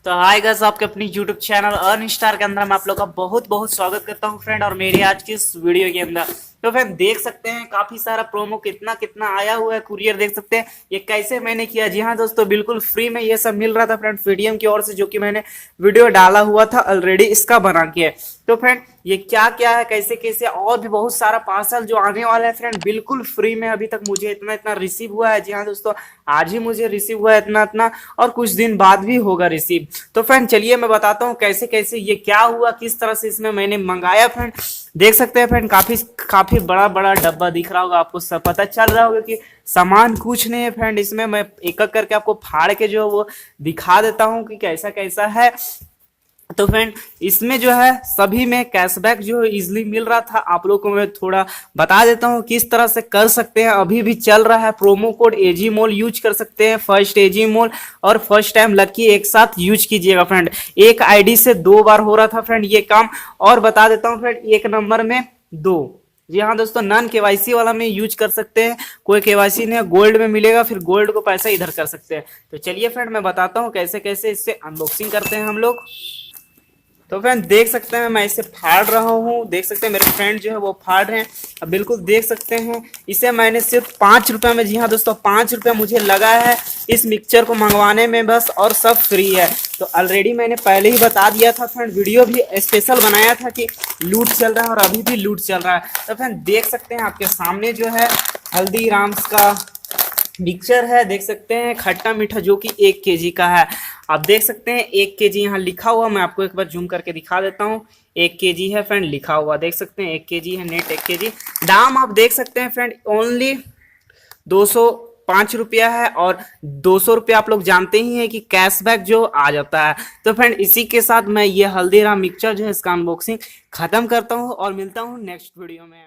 तो hi guys, आपके अपनी यूट्यूब चैनल अर्न स्टार के अंदर मैं आप लोग का बहुत बहुत स्वागत करता हूं फ्रेंड। और मेरी आज की इस वीडियो के अंदर तो फ्रेंड देख सकते हैं काफी सारा प्रोमो कितना कितना आया हुआ है। कुरियर देख सकते हैं ये कैसे मैंने किया। जी हाँ दोस्तों, बिल्कुल फ्री में ये सब मिल रहा था फ्रेंड पेटीएम की ओर से, जो कि मैंने वीडियो डाला हुआ था ऑलरेडी इसका बना के। तो फ्रेंड ये क्या क्या है, कैसे कैसे, और भी बहुत सारा पार्सल जो आने वाला है फ्रेंड बिल्कुल फ्री में। अभी तक मुझे इतना इतना रिसीव हुआ है। जी हाँ दोस्तों, आज ही मुझे रिसीव हुआ है इतना इतना, और कुछ दिन बाद भी होगा रिसीव। तो फ्रेंड चलिए मैं बताता हूँ कैसे कैसे ये क्या हुआ, किस तरह से इसमें मैंने मंगाया। फ्रेंड देख सकते हैं फ्रेंड काफी काफी बड़ा बड़ा डब्बा दिख रहा होगा आपको, सब पता चल रहा होगा कि सामान कुछ नहीं है फ्रेंड। इसमें मैं एक एक करके आपको फाड़ के जो वो दिखा देता हूँ कि कैसा कैसा है। तो फ्रेंड इसमें जो है सभी में कैशबैक जो इजिली मिल रहा था। आप लोगों को मैं थोड़ा बता देता हूँ किस तरह से कर सकते हैं। अभी भी चल रहा है प्रोमो कोड एजी मॉल यूज कर सकते हैं, फर्स्ट एजी मॉल और फर्स्ट टाइम लकी एक साथ यूज कीजिएगा फ्रेंड। एक आईडी से 2 बार हो रहा था फ्रेंड ये काम। और बता देता हूँ फ्रेंड, एक नंबर में 2। जी हाँ दोस्तों, नन केवाईसी वाला में यूज कर सकते हैं, कोई केवाईसी नहीं है, गोल्ड में मिलेगा, फिर गोल्ड को पैसा इधर कर सकते हैं। तो चलिए फ्रेंड मैं बताता हूँ कैसे कैसे इससे अनबॉक्सिंग करते हैं हम लोग। तो फ्रेंड देख सकते हैं मैं इसे फाड़ रहा हूँ, देख सकते हैं मेरे फ्रेंड जो है वो फाड़ रहे हैं। अब बिल्कुल देख सकते हैं इसे मैंने सिर्फ 5 रुपये में, जी हाँ दोस्तों 5 रुपये मुझे लगा है इस मिक्सचर को मंगवाने में बस, और सब फ्री है। तो ऑलरेडी मैंने पहले ही बता दिया था फ्रेंड, वीडियो भी स्पेशल बनाया था कि लूट चल रहा है, और अभी भी लूट चल रहा है। तो फ्रेंड देख सकते हैं आपके सामने जो है हल्दीराम्स का मिक्सचर है, देख सकते हैं खट्टा मीठा, जो कि 1 केजी का है। आप देख सकते हैं 1 केजी यहाँ लिखा हुआ, मैं आपको एक बार जूम करके दिखा देता हूँ। 1 केजी है फ्रेंड लिखा हुआ, देख सकते हैं 1 केजी है, नेट 1 केजी। दाम आप देख सकते हैं फ्रेंड ओनली 205 रुपया है, और 200 रुपया आप लोग जानते ही हैं कि कैशबैक जो आ जाता है। तो फ्रेंड इसी के साथ मैं ये हल्दीराम मिक्सचर जो है इसका अनबॉक्सिंग खत्म करता हूँ, और मिलता हूँ नेक्स्ट वीडियो में।